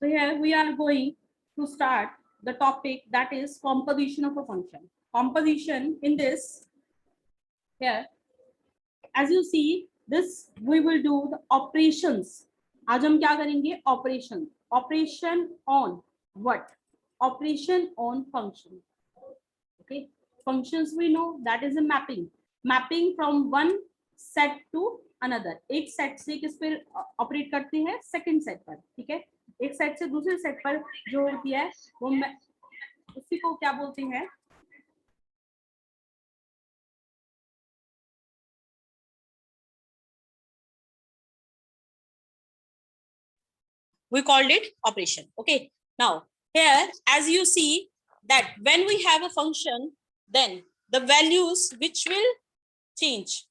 So here we are going to start the topic that is composition of a function. Composition in this here, as you see, this we will do the operations. आज हम क्या करेंगे? Operation. Operation on what? Operation on function. Okay. Functions we know that is a mapping. Mapping from one set to another. एक set से किस पे operate करते हैं? सेकंड सेट पर. ठीक है. एक सेट से दूसरे सेट पर जो होती है वो उसी को क्या बोलते हैं? We called it operation. Okay. Now here, as you see that when we have a function, then the values which will change,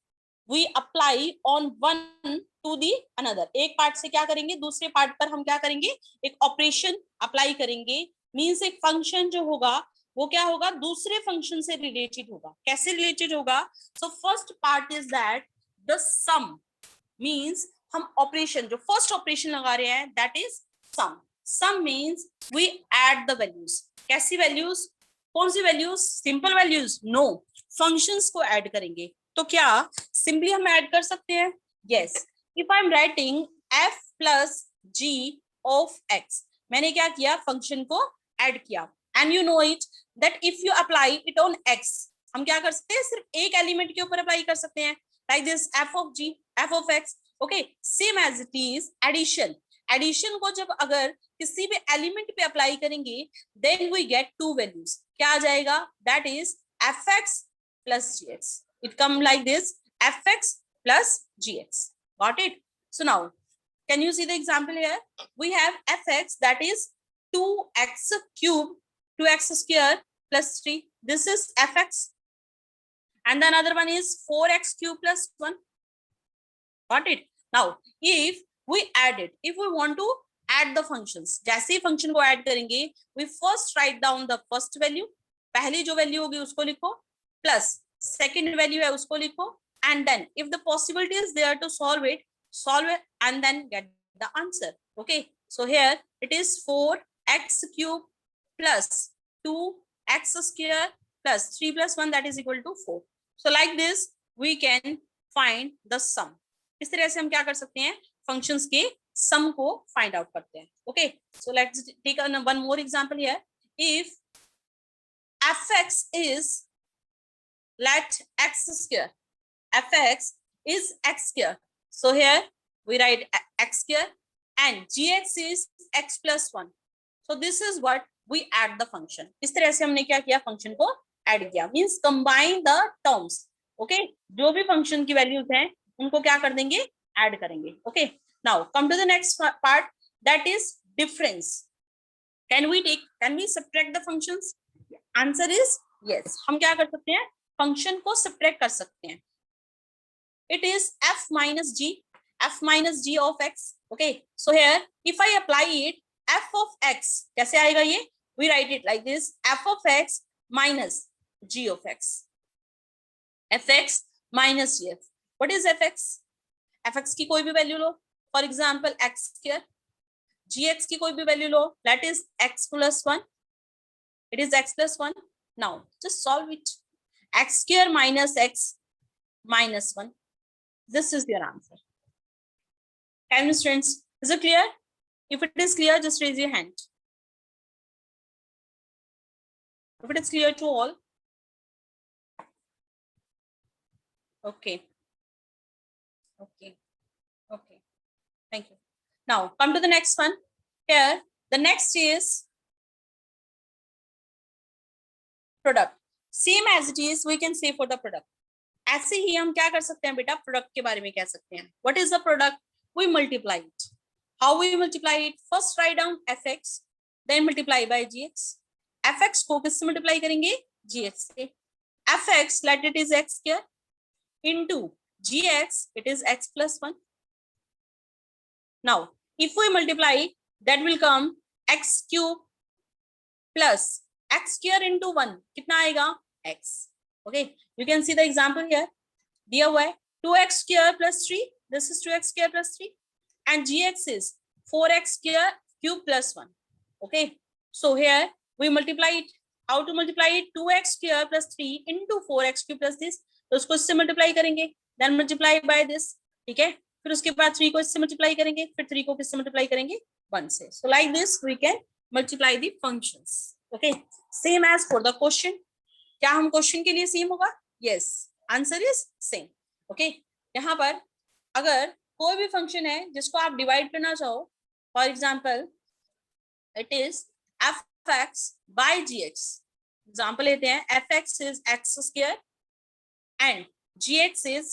we apply on one to the another. एक पार्ट से क्या करेंगे, दूसरे पार्ट पर हम क्या करेंगे, एक ऑपरेशन अप्लाई करेंगे. मीन्स एक फंक्शन जो होगा वो क्या होगा, दूसरे फंक्शन से रिलेटेड होगा. कैसे रिलेटेड होगा? So first part is that the sum. Means हम ऑपरेशन जो फर्स्ट ऑपरेशन लगा रहे हैं that is sum. Sum means we add the values. कैसी वैल्यूज? कौन सी values? Simple values? No, functions को ऐड करेंगे. तो क्या सिंपली हम ऐड कर सकते हैं? Yes. If I am writing f plus g of x, मैंने क्या किया, फंक्शन को ऐड किया. And you know it that if you apply it on x, हम क्या कर सकते हैं, सिर्फ एक एलिमेंट के ऊपर अप्लाई कर सकते हैं. Like this f of g, f of x. Okay, same as it is addition. Addition को जब अगर किसी भी एलिमेंट पे अप्लाई करेंगे then we get two values. क्या आ जाएगा? That is fx plus gx. It come like this, fx plus gx. Got it? So now can you see the example here? We have fx that is 2x cube, 2x square plus 3. This is fx. And the another one is 4x cube plus 1. Got it? Now if we add it, if we want to add the functions, जैसे ही function को add करेंगे, we first write down the first value. पहली जो value होगी उसको लिखो, plus second value है उसको लिखो, and then if the possibility is there to solve it and then get the answer. Okay, so here it is 4x cube plus 2x square plus 3 plus 1 that is equal to 4. So like this we can find the sum. इस तरह से हम क्या कर सकते हैं, functions के सम को फाइंड आउट करते हैं. Okay, so let's take one more example here. If fx is, let x square, fx is x square, so here we write x square, and gx is x plus 1. so this is what we add the function. इस तरह से हमने क्या किया, function को add किया. Means combine the terms. Okay, जो भी फंक्शन की वैल्यूज हैं उनको क्या कर देंगे, ऐड करेंगे. Okay, now come to the next part that is difference. Can we subtract the functions? Answer is yes. हम क्या कर सकते हैं, फंक्शन को सब्ट्रैक्ट कर सकते हैं. It is f minus g of x. Okay, so here if I apply it, f of x कैसे आएगा, ये we write it like this, f of x minus g of x, fx minus gf. What is fx? fx की कोई भी value low, for example x square. gx की कोई भी value low, that is x plus 1. It is x plus 1. Now just solve it. X square minus x minus 1. This is your answer. Can you, students? Is it clear? If it is clear, just raise your hand. If it is clear to all. Okay. Okay. Okay. Thank you. Now come to the next one. Here, the next is product. Same as it is we can say for the product. ऐसे ही हम क्या कर सकते हैं बेटा, product के बारे में कह सकते हैं. What is the product? We multiply it. How we multiply it? First write down fx, then multiply by gx. fx को किससे मल्टीप्लाई करेंगे? gx से. fx let it is x square into gx, it is x plus 1. Now if we multiply that will come x cube plus x square into 1 कितना आएगा, x. Okay, you can see the example here. दिया हुआ है 2x square plus 3. This is 2x square plus 3, and gx is 4x square cube plus 1. Okay, so here we multiply it. How to multiply it? 2x square plus 3 into 4x cube plus this. तो उसको इससे multiply करेंगे, then multiply by this. ठीक है, फिर उसके बाद 3 को इससे मल्टीप्लाई करेंगे, फिर 3 को किससे मल्टीप्लाई करेंगे? 1 से. So like this we can multiply the functions. Okay, same as for the question. क्या हम क्वेश्चन के लिए सेम होगा? Yes, answer is same. Okay, यहाँ पर अगर कोई भी फंक्शन है जिसको आप डिवाइड करना चाहो, for example it is fx by gx. Example लेते हैं, fx is x square and gx is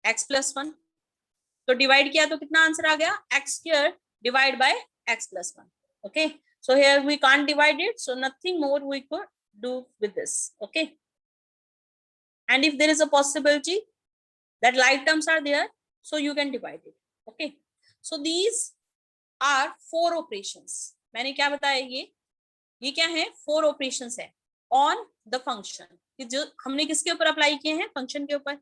x plus 1. तो डिवाइड किया तो कितना आंसर आ गया? x square divide by x plus 1. Okay, so here we can't divide it, so nothing more we could do with this. Okay, and if there is a possibility that like terms are there, so you can divide it. Okay, so these are 4 operations. मैंने क्या बताया? ये क्या है? 4 operations है on the function, कि जो हमने किसके ऊपर अप्लाई किए हैं? फंक्शन के ऊपर.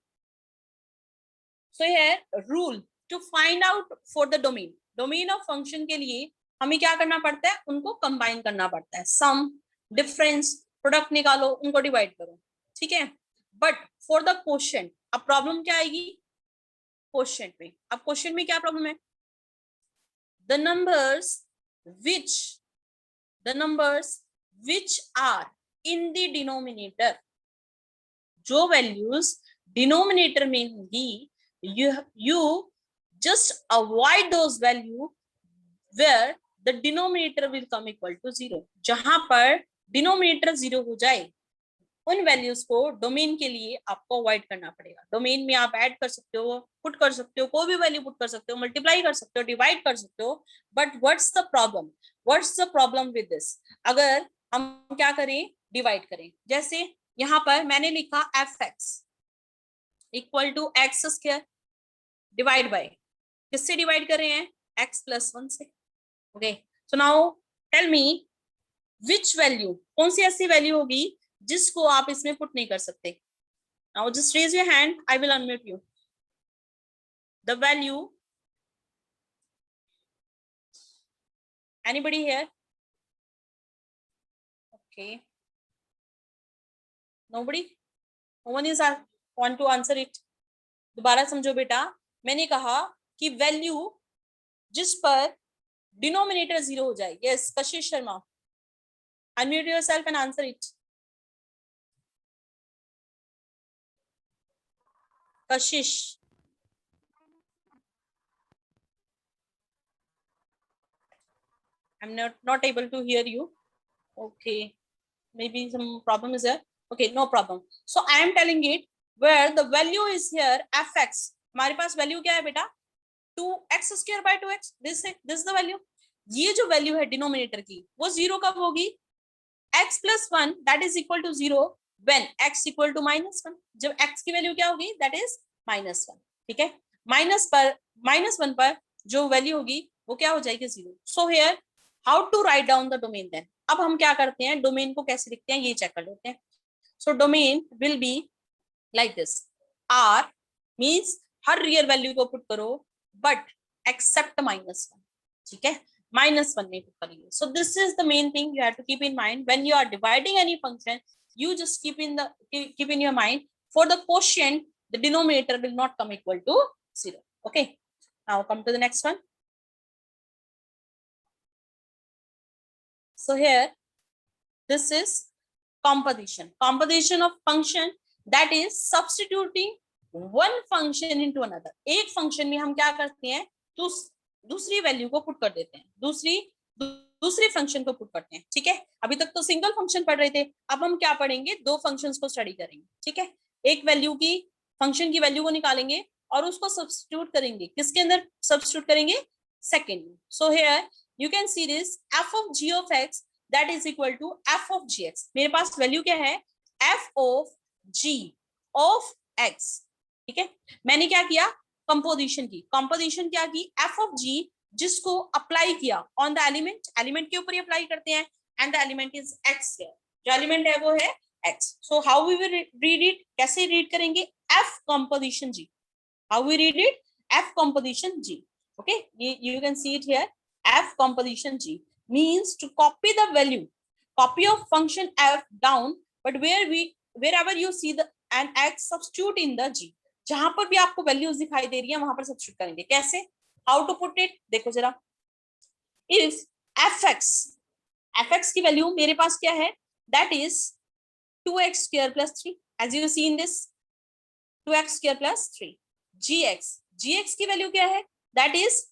So here rule to find out for the domain. Domain of function के लिए हमें क्या करना पड़ता है? उनको कंबाइन करना पड़ता है. सम, डिफरेंस, प्रोडक्ट निकालो, उनको डिवाइड करो. ठीक है, बट फॉर द क्वोशिएंट अब प्रॉब्लम क्या आएगी? क्वोशिएंट में. अब क्वोशिएंट में क्या प्रॉब्लम है? The numbers which are in the denominator. जो वैल्यूज डिनोमिनेटर में होंगी, you just avoid those value where the denominator will come equal to 0. जहां पर डिनोमिनेटर 0 हो जाए, उन वैल्यूज को डोमेन के लिए आपको अवॉइड करना पड़ेगा. डोमेन में आप ऐड कर सकते हो, पुट कर सकते हो, कोई भी वैल्यू पुट कर सकते हो, मल्टीप्लाई कर सकते हो, डिवाइड कर सकते हो. But what's the problem with this? अगर हम क्या करें? डिवाइड करें. जैसे यहाँ पर मैंने लिखा fx equal to x square divide by, किससे डिवाइड कर रहे हैं? x plus 1 से. Okay, so now tell me which value, कौन सी ऐसी वैल्यू होगी जिसको आप इसमें पुट नहीं कर सकते? Now just raise your hand, I will unmute you. The value, anybody here? Okay, nobody, no one is want to answer it. दोबारा समझो बेटा, मैंने कहा कि वैल्यू जिस पर डिनोमिनेटर 0 हो जाए. Yes, Kashish Sharma, unmute yourself and answer it. Kashish, I'm not able to hear you. Okay, maybe some problem is there. Okay, no problem. So I am telling it where the value is here fx. हमारे पास value क्या है बेटा? 2x square by 2x. This is the value. ये जो value है denominator की, वो 0 कब होगी? x plus 1 that is equal to 0 when x equal to -1. जब x की वैल्यू क्या होगी? That is -1. ठीक है, -1 पर जो वैल्यू होगी वो क्या हो जाएगी? 0. So here how to write down the domain then? अब हम क्या करते हैं? डोमेन को कैसे लिखते हैं ये चेक कर लेते हैं. So domain will be like this. R means her real value को पुट करो बट एक्सेप्ट -1. ठीक है, -1 नहीं पुट करेंगे. So this is the main thing you have to keep in mind when you are dividing any function. You just keep in your mind for the quotient the denominator will not come equal to 0. Okay, now come to the next one. So here this is composition of function, that is substituting one function into another. एक function में हम क्या करते हैं? दूसरी value को put कर देते हैं, दूसरी फंक्शन को पुट करते हैं. ठीक है, अभी तक तो सिंगल फंक्शन पढ़ रहे थे, अब हम क्या पढ़ेंगे? 2 फंक्शंस को स्टडी करेंगे. ठीक है, एक वैल्यू की, फंक्शन की वैल्यू को निकालेंगे और उसको सब्स्टिट्यूट करेंगे. किसके अंदर सब्स्टिट्यूट करेंगे? सेकेंड में. So here you can see this f of g of x that is equal to f of gx. मेरे पास वैल्यू क्या है? f of g of x. ठीक है, मैंने क्या किया? कंपोजिशन क्या की? f of g जिसको अप्लाई किया ऑन द एलिमेंट के ऊपर ही अप्लाई करते हैं, and the element is x here. जो एलिमेंट है वो है x. So how we will read it? कैसे रीड करेंगे? f composition g. हाउ वी रीड इट? f composition g. Okay, you can see it here. F composition G means to copy the value, copy of function F down, but wherever you see the an X, substitute in the G. जहां पर भी आपको values दिखाई दे रही है वहां पर substitute करेंगे. कैसे? हाउ टू पुट इट, देखो जरा. इफ fx की वैल्यू मेरे पास क्या है, that is 2x square plus 3, as you see in this 2x square plus 3. gx की वैल्यू क्या है, that is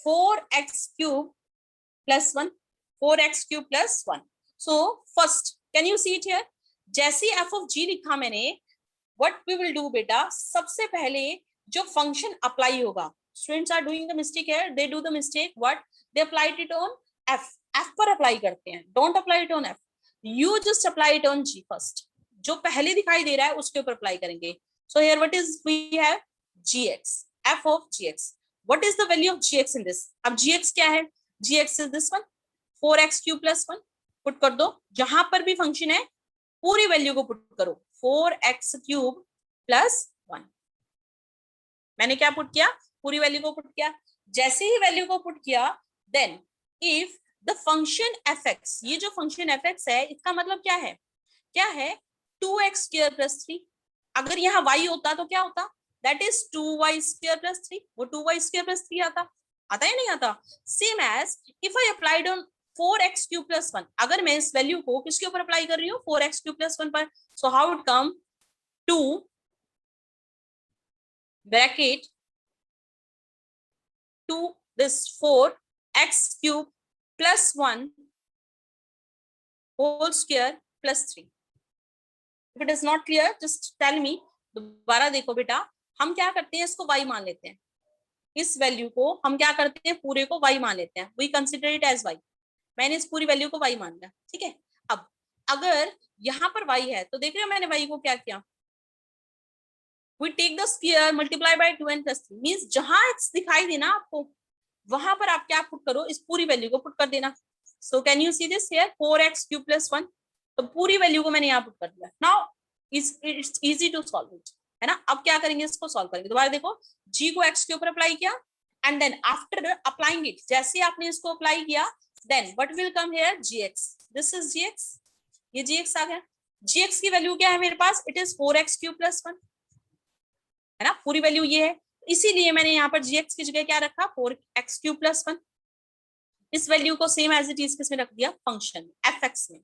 4x cube plus 1, 4x cube plus 1. So first can you see it here, जैसे f of g लिखा मैंने, what we will do बेटा, सबसे पहले जो फंक्शन अप्लाई होगा, students are doing the mistake here, they do the mistake, what, they applied it on f. F पर apply करते हैं, don't apply it on f, you just apply it on g first. जो पहले दिखाई दे रहा है उसके ऊपर अप्लाई करेंगे. So here what is we have gx, f of gx. what is the value of gx in this? अब gx क्या है, gx is this one 4x cube plus 1. Put कर दो, जहां पर भी फंक्शन है पूरी वैल्यू को पुट करो, 4x क्यूब प्लस 1. मैंने क्या पुट किया, पूरी वैल्यू को पुट किया. जैसे ही वैल्यू को पुट किया, then if the function fx, ये जो फंक्शन fx है इसका मतलब क्या है, 2x स्क्वायर प्लस 3. अगर यहाँ y होता तो क्या होता, that is 2y square plus 3. वो 2y स्क्वायर प्लस 3 आता है नहीं आता. Same as if I applied on 4x cube plus 1, अगर मैं इस वैल्यू को किसके ऊपर अप्लाई कर रही हूँ, 4x क्यूब प्लस 1 पर. So how it come, 2 bracket 2 this 4x cube plus 1 whole square plus 3. if it is not clear just tell me. दोबारा देखो बेटा, हम क्या करते हैं, इसको y मान लेते हैं, इस वैल्यू को हम क्या करते हैं, पूरे को y मान लेते हैं, we consider it as y. मैंने इस पूरी वैल्यू को y मान लिया, ठीक है. अब अगर यहाँ पर y है तो देख रहे हो मैंने y को क्या किया, we take the square multiply by 2 and plus 3, means जहां x दिखाई देना आपको वहां पर आप क्या पुट करो, इस पूरी वैल्यू को पुट कर देना. So can you see this here 4x cube plus 1, तो पूरी वैल्यू को मैंने यहाँ पुट कर दिया. Now it's easy to solve it, है ना. अब क्या करेंगे, इसको सॉल्व करेंगे. दोबारा देखो, g को x के ऊपर अप्लाई किया and then after applying it, जैसे आपने इसको अप्लाई किया, then what will come here, gx. This is gx, ये gx आ गया. gx की वैल्यू क्या है मेरे पास, it is 4x cube plus 1, है ना, पूरी वैल्यू ये है. इसीलिए मैंने यहाँ पर gx की जगह क्या रखा, 4x क्यूब प्लस 1. इस वैल्यू को सेम एज इट इज किस में रख दिया, फंक्शन fx में.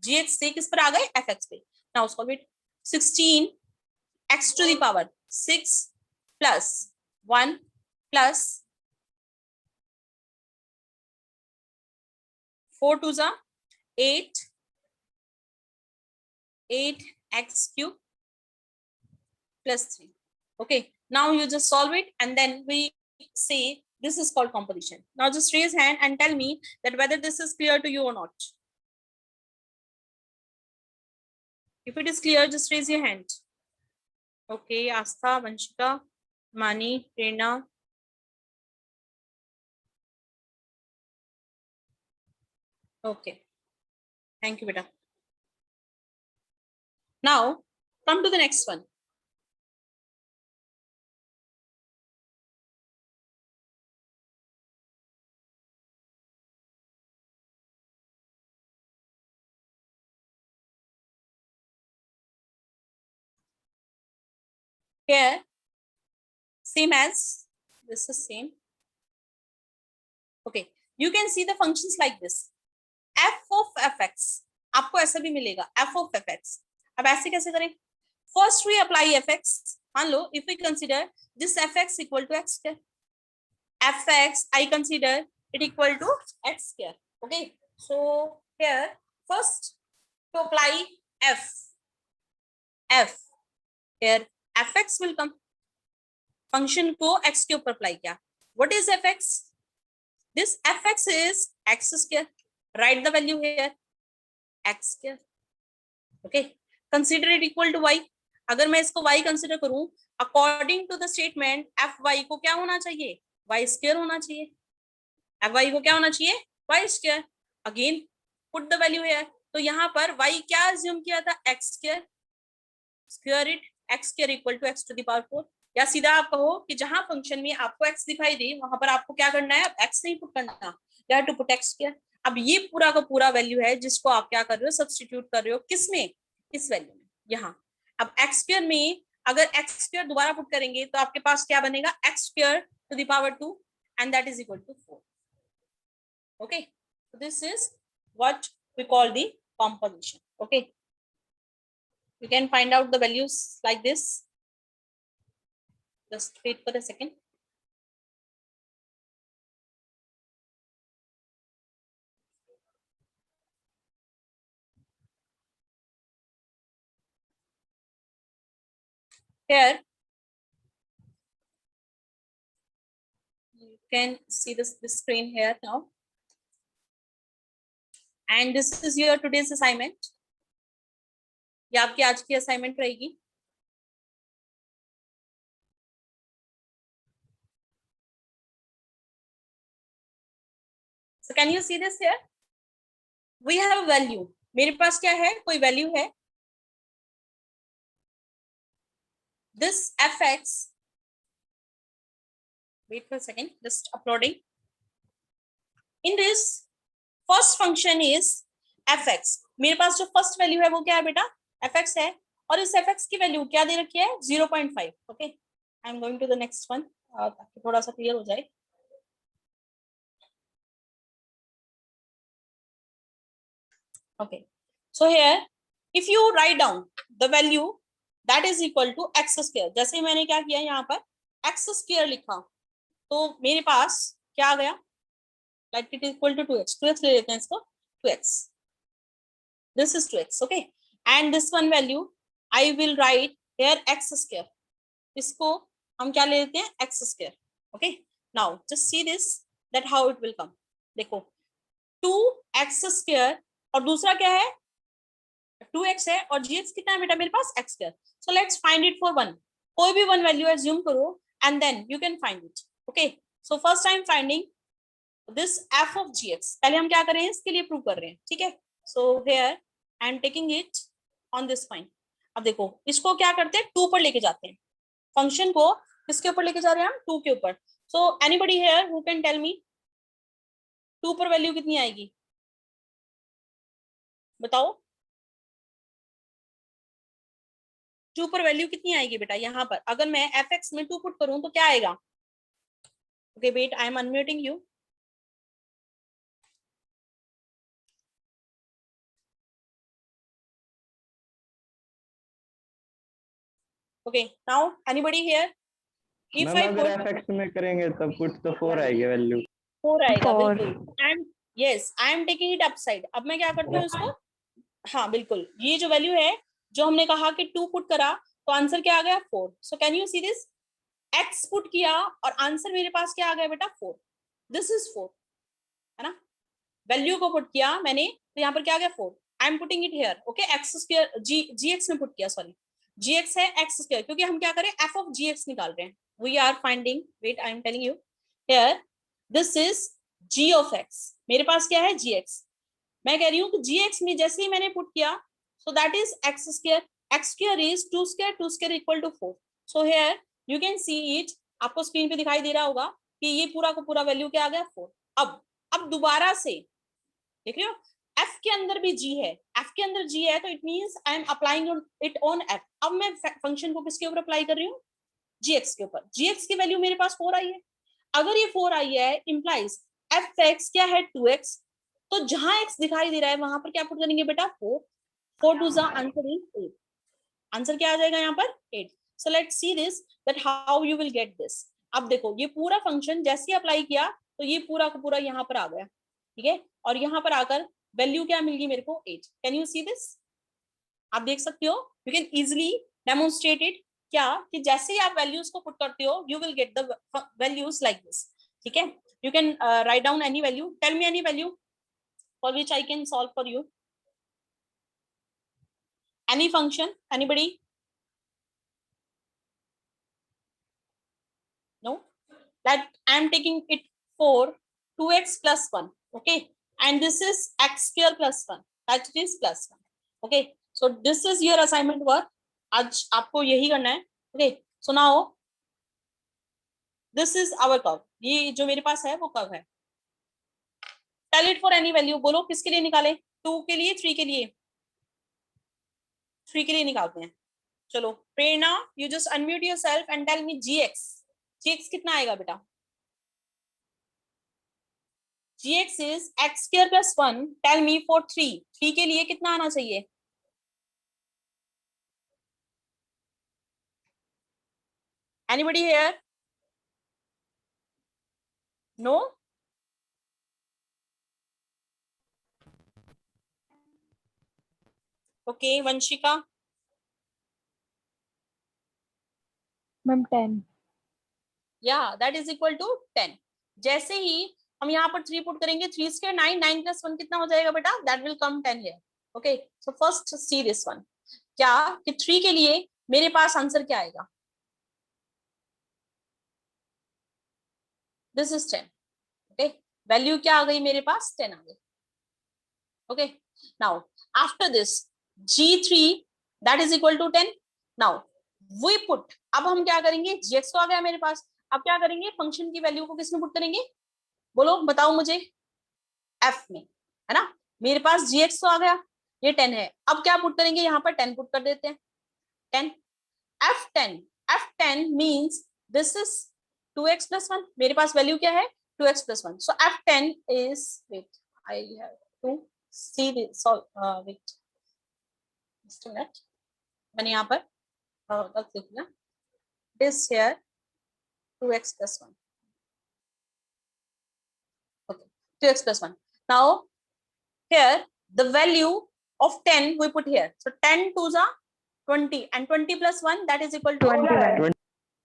gx से किस पर आ गए, fx पे. Now solve it. 16x to the power 6 plus 1 plus 4 2 जा 8, 8x cube plus 3. Okay, now you just solve it and then we say this is called composition. Now just raise hand and tell me that whether this is clear to you or not. If it is clear, just raise your hand. Okay, Astha, Vanshika, Mani, Prerna. Okay, thank you, beta. Now come to the next one. Here, same as this is same. Okay, you can see the functions like this. f of fx, आपको ऐसा भी मिलेगा f of fx. अब ऐसे कैसे करें, first we apply fx. मान लो if we consider this fx equal to x square, fx I consider it equal to x square. Okay, so here first to apply f, here fx will come, function को x के ऊपर apply किया. What is fx? This fx is x square. Write the value here, x square. Okay, consider it equal to y. अगर मैं इसको y consider करूं, according to the statement fy को क्या होना चाहिए, y स्क्वायर होना चाहिए. fy को क्या होना चाहिए, y square. Again put the value here. तो यहाँ पर y क्या अज्यूम किया था, x square. Square it, x square equal to x to the power 4. या सीधा आप कहो कि जहां फंक्शन में आपको x दिखाई दे वहां पर आपको क्या करना है, अब x नहीं पुट करना, you have to put x square. अब ये पूरा का पूरा वैल्यू है जिसको आप क्या कर रहे हो, सब्स्टिट्यूट कर रहे हो किसमें, इस वैल्यू में यहाँ। अब x स्क्वायर में अगर x स्क्वायर दोबारा पुट करेंगे तो आपके पास क्या बनेगा, x square to the power 2 and that is equal to 4। okay, so this is what we call the composition. Okay, you can find out the values like this. Just wait for a second. Here you can see this screen here now, and this is your today's assignment. ये आपकी आज की assignment रहेगी। So can you see this here? We have a value. मेरे पास क्या है, कोई वैल्यू है, this fx, wait for a second, just uploading. In this first function is fx, मेरे पास जो फर्स्ट वैल्यू है वो क्या है बेटा, fx है, और इस fx की वैल्यू क्या दे रखी है, 0.5। Okay, I am going to the next one ताकि थोड़ा सा क्लियर हो जाए। Okay, so here if you write down the value that is equal to x square, जैसे ही मैंने क्या किया यहाँ पर x square लिखा तो मेरे पास क्या आ गया, like it is equal to 2x, 2x ले लेते हैं इसको, 2x, this is 2x, okay, and this one value I will write here x square, इसको हम क्या ले लेते हैं, x square। okay, now just see this that how it will come। देखो 2x square और दूसरा क्या है 2x है, और gx कितना है बेटा मेरे पास, x square. So let's find it for one, कोई भी वन वैल्यू एज्यूम करो and then you can find it. Okay, so first time finding this f of gx, पहले हम क्या कर रहे हैं, इसके लिए प्रूव कर रहे हैं, ठीक है। So here I am taking it on this point. अब देखो इसको क्या करते हैं, 2 पर लेके जाते हैं, फंक्शन को किसके ऊपर लेके जा रहे हैं हम, 2 के ऊपर। So anybody here who can tell me 2 पर वैल्यू कितनी आएगी, बताओ 2 पर वैल्यू कितनी आएगी बेटा, यहाँ पर अगर मैं fx में 2 पुट करूं तो क्या आएगा। Okay wait, I am unmuting you. Okay, now anybody here if ma'am I अगर पुट fx में करेंगे तब पुट तो 4 आएगी वैल्यू, 4 आएगा, 4 बिल्कुल। And yes I am taking it upside, अब मैं क्या करती हूँ इसको, हाँ बिल्कुल, ये जो वैल्यू है जो हमने कहा कि 2 पुट करा तो आंसर क्या आ गया 4। So can you see this, x put किया और आंसर मेरे पास क्या आ गया बेटा 4, दिस इज 4, है ना। वैल्यू को पुट किया मैंने तो यहाँ पर क्या आ गया 4, I am putting it here. Okay, x square gx में पुट किया, सॉरी gx है x स्क्वायर, क्योंकि हम क्या करें f ऑफ gx निकाल रहे हैं। We are finding, wait I am telling you here, this is g of x, मेरे पास क्या है gx, मैं कह रही हूँ कि gx में जैसे ही मैंने पुट किया so that is x square is 2 square equal to 4। So here you can see it, आपको स्क्रीन पे दिखाई दे रहा होगा कि ये पूरा का पूरा वैल्यू क्या आ गया 4। अब दोबारा से देख रहे हो f के अंदर भी g है, f के अंदर g है तो it means I am applying it on f। अब मैं फंक्शन को किसके ऊपर अप्लाई कर रही हूँ, gx के ऊपर। gx की वैल्यू मेरे पास 4 आई है, अगर ये 4 आई है इंप्लाइज fx क्या है 2x, तो जहां x दिखाई दे रहा है वहां पर क्या पुट करेंगे बेटा 4, 4 टू ज़ा आंसर इज 8, आंसर क्या आ जाएगा यहाँ पर 8। So let's see this that how you will get this. अब देखो ये पूरा फंक्शन जैसे अप्लाई किया तो ये पूरा का पूरा यहाँ पर आ गया, ठीक है, और यहाँ पर आकर वैल्यू क्या मिल गई मेरे को 8। कैन यू सी दिस, आप देख सकते हो, you can easily demonstrate it, क्या कि जैसे ही आप वैल्यूज को पुट करते हो you will get the values like this, ठीक है। You can write down any value, tell me any value for which I can solve for you, any function, anybody, no, that I am taking it for 2x plus 1, okay, and this is x square plus 1, that is plus 1, okay, so this is your assignment work, आज आपको यही करना है। okay, so now this is our curve, ये जो मेरे पास है वो कर्व है. Tell it for any value, बोलो किसके लिए निकाले, 2 के लिए, 3 के लिए, 3 के लिए निकालते हैं. चलो Prerna, you just unmute yourself and tell me g x. G x कितना आएगा बेटा? gx is x square plus 1. Tell me for 3. 3 के लिए कितना आना चाहिए? Anybody here? No? Okay, Vanshika. Ma'am 10. Yeah, that is equal to 10. जैसे ही हम यहाँ पर 3 पुट करेंगे, 3 square 9, 9 plus 1 कितना हो जाएगा बेटा? That will come 10 here. Okay, so first see this one. क्या कि 3 के लिए मेरे पास आंसर क्या आएगा? This is 10. Okay, वैल्यू क्या आ गई मेरे पास? 10 आ गई. Okay, now after this g3 that is equal to 10. Now we put, अब हम क्या करेंगे, gx तो आ गया मेरे पास, अब क्या करेंगे, फंक्शन की वैल्यू को किसमें पुट करेंगे, बोलो बताओ मुझे, f में, है ना. मेरे पास gx तो आ गया, ये 10 है, अब क्या पुट करेंगे, यहाँ पर 10 पुट कर देते हैं. 10 f10, f10 means this is 2x plus 1. मेरे पास वैल्यू क्या है, 2x plus 1. So f10 is, wait, I have to see this, wait just a minute, मैंने यहाँ पर गलत लिख दिया, this here 2x plus 1. Okay, 2x plus 1. Now here the value of 10 we put here. So 10 2s are 20 and 20 plus 1 that is equal to 21.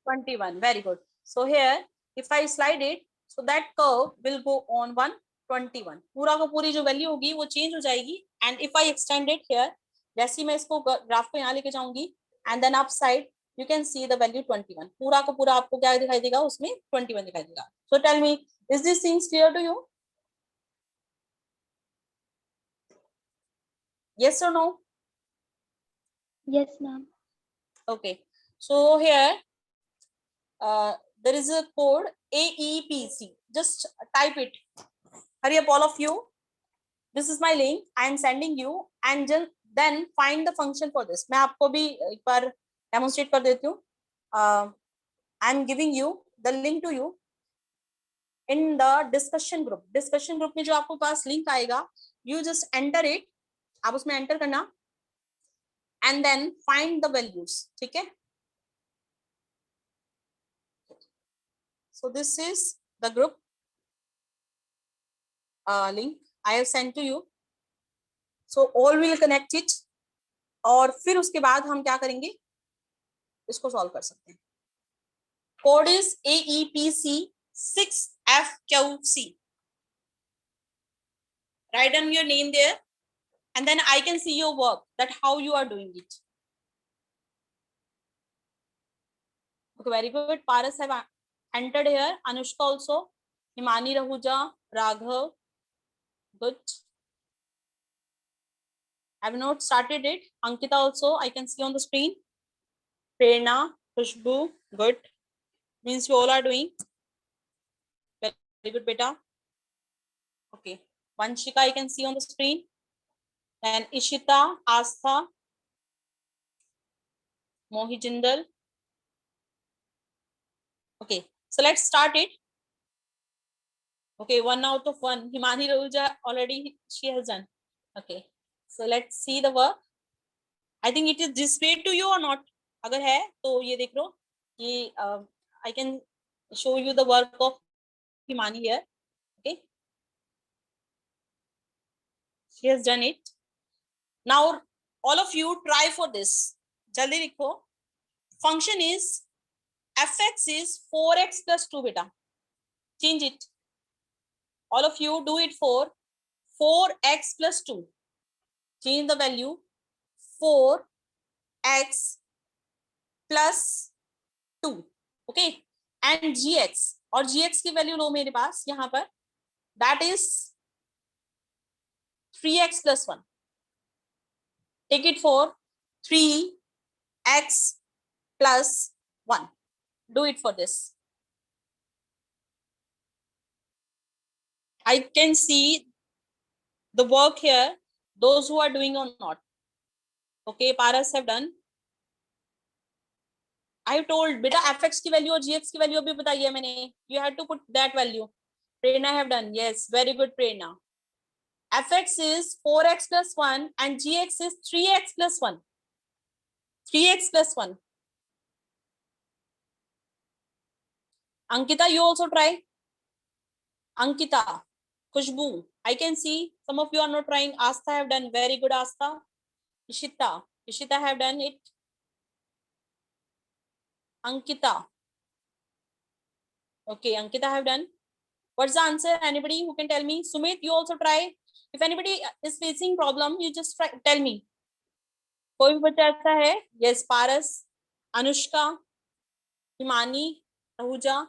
21. Very good. So here if I slide it, so that curve will go on 121. पूरा का पूरी जो value होगी वो change हो जाएगी. And if I extend it here, जैसे ही मैं इसको ग्राफ को यहाँ लेके जाऊंगी, and then upside you can see the value 21. पूरा का पूरा आपको क्या दिखाई देगा, उसमें 21 दिखाई देगा. So tell me, is this things clear to you? Yes or no? Yes, ma'am. Okay. So here there is a code AEPC. Just type it. Hurry up, all of you. This is my link. I am sending you, and then find the function for this. मैं आपको भी एक बार demonstrate कर देती हूँ. I am giving you the link to you in the discussion group. Discussion group में जो आपको पास link आएगा, you just enter it. आप उसमें enter करना, and then find the values. ठीक है? So this is the group link I have sent to you. So all will connect it. और फिर उसके बाद हम क्या करेंगे, इसको सॉल्व कर सकते हैं. Code is AEPC 6FQC. Write down your name there, and then I can see your work, that how you are doing it. Okay, very good. Paras have entered here. Anushka also. Himani, Rahuja, Raghav. Good. I have not started it. Ankita also, I can see on the screen. Prerna, Khushbu, good. Means you all are doing very good, beta. Okay. Vanshika, I can see on the screen. Then Ishita, Astha, Mohi Jindal. Okay, so let's start it. Okay, 1 out of 1. Himani Rahuja already she has done. Okay, so let's see the work. I think it is displayed to you or not. अगर है तो ये देख लो कि I can show you the work of Himani here. Okay, she has done it. Now all of you try for this. जल्दी लिखो. Function is fx is 4x plus 2 beta. Change it. All of you do it for 4x plus 2. Change the value 4x plus 2. Okay, and gx, और gx की value लो मेरे पास यहाँ पर, that is 3x plus 1. Take it for 3x plus 1. Do it for this. I can see the work here, those who are doing or not. Okay, Paras have done. I told beta fx की value और gx की value अभी बताई है मैंने. You had to put that value. Prerna have done. Yes, very good, Prerna. fx is 4x plus 1 and gx is 3x plus 1. 3x plus 1. Ankita, you also try. Ankita, Khushbu, I can see some of you are not trying. Astha have done. Very good, Astha. Ishita have done it. Ankita. Okay, Ankita have done. What's the answer? Anybody who can tell me? Sumit, you also try. If anybody is facing problem, you just try, tell me. कोई भी बच्चा ऐसा है? Yes, Paras, Anushka, Himani, Ahuja,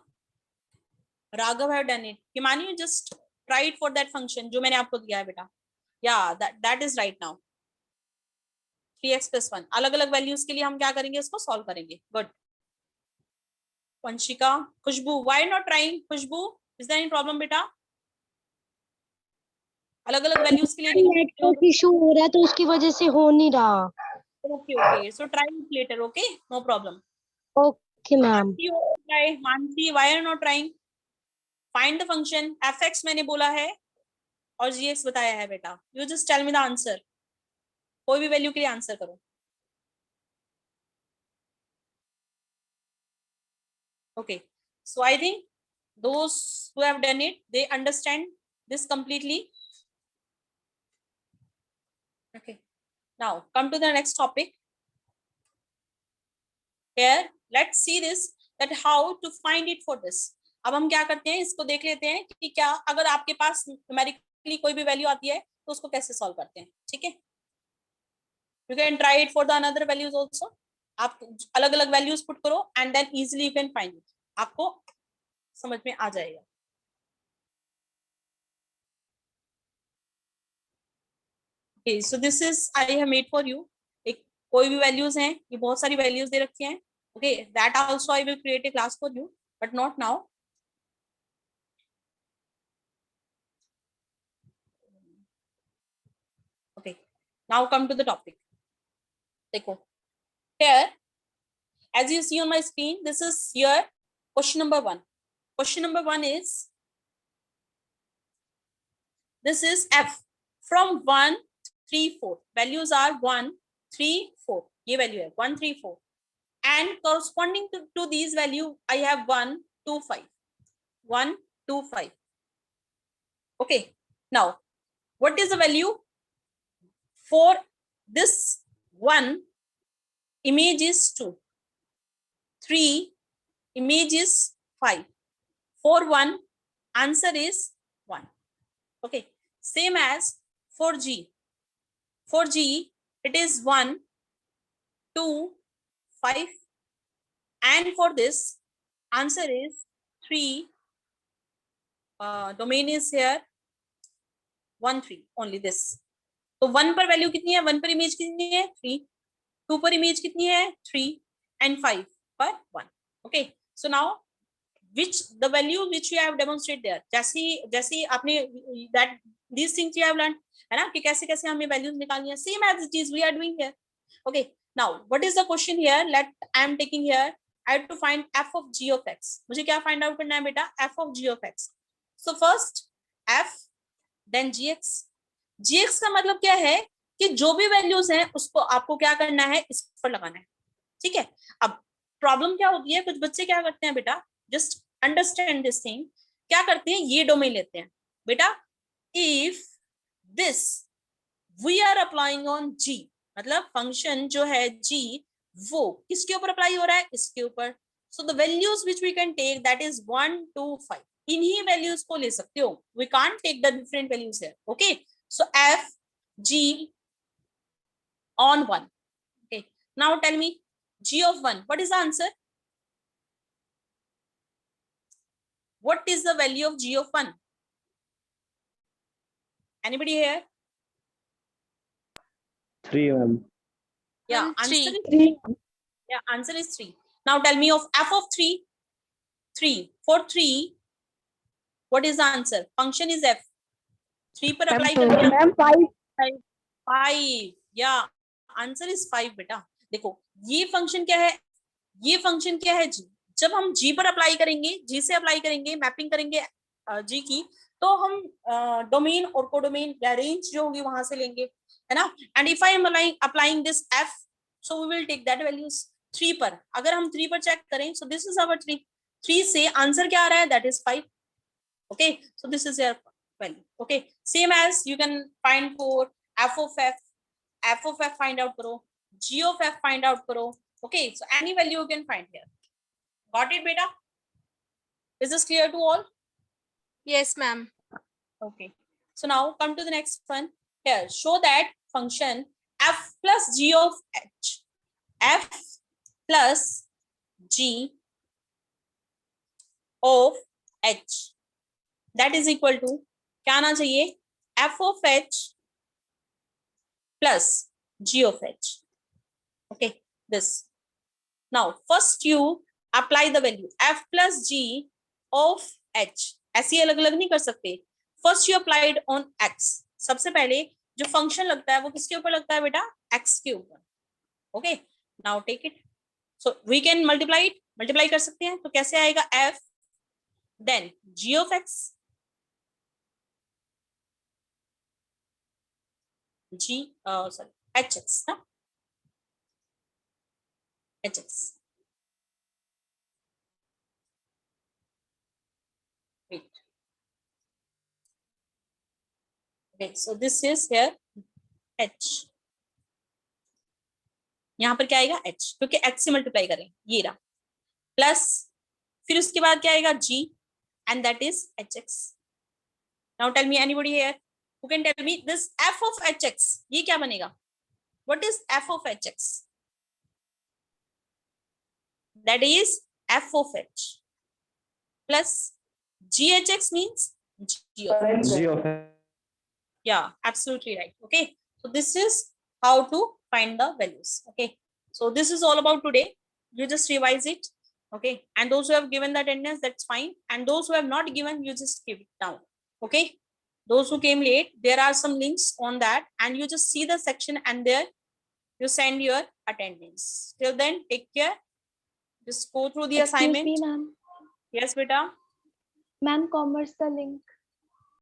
Raghav have done it. Himani, you just try it for that function जो मैंने आपको दिया है बेटा. Yeah, that is right now. 3x plus 1. अलग अलग वैल्यूज के लिए हम क्या करेंगे? इसको सॉल्व करेंगे. Good. Vanshika, Khushbu, why not trying? Khushbu, is there any problem बेटा? अलग अलग वैल्यूज के लिए नेटवर्क इशू हो रहा है तो उसकी वजह से हो नहीं रहा. okay, so try it later. Okay, no problem. Okay ma'am. Mansi, why are you not trying? Find the function. fx मैंने बोला है और gx बताया है बेटा. You just tell me the answer. कोई भी वैल्यू के लिए आंसर करो. Okay, so I think those who have done it, they understand this completely. Okay, now come to the next topic. Here, let's see this, that how to find it for this. अब हम क्या करते हैं, इसको देख लेते हैं कि क्या अगर आपके पास न्यूमेरिकली कोई भी वैल्यू आती है तो उसको कैसे सॉल्व करते हैं. ठीक है, you can try it for the another values also. आप अलग अलग वैल्यूज पुट करो and then easily you can find it. आपको समझ में आ जाएगा. Okay, so this is I have made for you. एक कोई भी वैल्यूज हैं, ये बहुत सारी वैल्यूज दे रखी हैं. Okay, that also I will create a class for you, but not now. Okay, now come to the topic. देखो, here, as you see on my screen, this is your question number 1. Question number 1 is, this is f from 1, 3, 4. Values are 1, 3, 4. ये value है 1, 3, 4. And corresponding to these value, I have 1, 2, 5. 1, 2, 5. Okay. Now, what is the value for this 1? Image is 2. 3, image is 5. 4, 1, answer is 1. Okay. Same as for G. For G, it is 1, 2, 5. And for this, answer is 3. Domain is here 1, 3. Only this. तो 1 पर value कितनी है? 1 पर image कितनी है? 3. 2 पर image कितनी है? 3. And 5 पर 1. Okay. So now, which the value which you have demonstrated there, जैसी आपने that these things you have learned, है ना, कि कैसे कैसे हमें values निकालनी है. Same as it is we are doing here. Okay. Now, what is the question here? Let I am taking here. I have to find f of g of x. मुझे क्या find out करना है बेटा? f of g of x. So first f, then gx. gx का मतलब क्या है कि जो भी वैल्यूज हैं उसको आपको क्या करना है, इस पर लगाना है. ठीक है. अब प्रॉब्लम क्या होती है, कुछ बच्चे क्या करते हैं बेटा, जस्ट अंडरस्टैंड दिस थिंग. क्या करते हैं, ये डोमेन लेते हैं बेटा. If this we are applying on g, मतलब फंक्शन जो है g वो किसके ऊपर अप्लाई हो रहा है, इसके ऊपर. So the values which we can take, that is 1, 2, 5. इन्हीं वैल्यूज को ले सकते हो. We can't take the different values here. Okay. So f g on 1. Okay. Now tell me g of 1. What is the answer? What is the value of g of 1? Anybody here? 3, ma'am. Yeah, answer 3. is 3. Yeah, answer is 3. Now tell me of f of 3. 3. For 3, What is the answer? Function is f. 3 पर Ma'am, apply two. करते हैं Ma'am, 5. 5. या answer is 5 बेटा. देखो ये function क्या है, ये फंक्शन क्या है जी. जब हम जी पर अप्लाई करेंगे, जी से अप्लाई करेंगे, मैपिंग करेंगे जी की, तो हम डोमेन और कोडोमेन या रेंज जो होगी वहां से लेंगे, है ना. And if I am applying this f, so we will take that values 3 पर. अगर हम 3 पर चेक करें, सो दिस इज आवर 3. 3 से आंसर क्या आ रहा है, that is 5. Okay, so this is your value. Okay, same as you can find for f of f find out karo, g of f find out karo. Okay, so any value you can find here. Got it beta? Is this clear to all? Yes, ma'am. Okay, so now come to the next one. Here, show that function f plus g of h, f plus g of h, that is equal to क्या आना चाहिए, f of h plus g of h. Okay, this. Now first you apply the value f plus g of h. ऐसे अलग अलग नहीं कर सकते. First you applied on x. सबसे पहले जो फंक्शन लगता है वो किसके ऊपर लगता है बेटा, x के ऊपर. Okay, now take it. So we can multiply कर सकते हैं. तो कैसे आएगा, f then g of x hx ना, hx. Wait. Okay, so this is here h. यहाँ पर क्या आएगा h, क्योंकि h से मल्टीप्लाई करें, ये रहा, प्लस फिर उसके बाद क्या आएगा g, and that is hx. Now tell me anybody here who can tell me this f of hx, ये क्या बनेगा, what is f of hx? That is f of h plus ghx means g of h. G of f. Yeah, absolutely right. Okay, so this is how to find the values. Okay, so this is all about today. You just revise it. Okay, and those who have given the attendance, that's fine, and those who have not given, you just keep it down. Okay, those who came late, there are some links on that, and you just see the section, and there you send your attendance. Till then, take care. Just go through the Excuse me, assignment. ma'am. Yes, beta. Ma'am, commerce the link.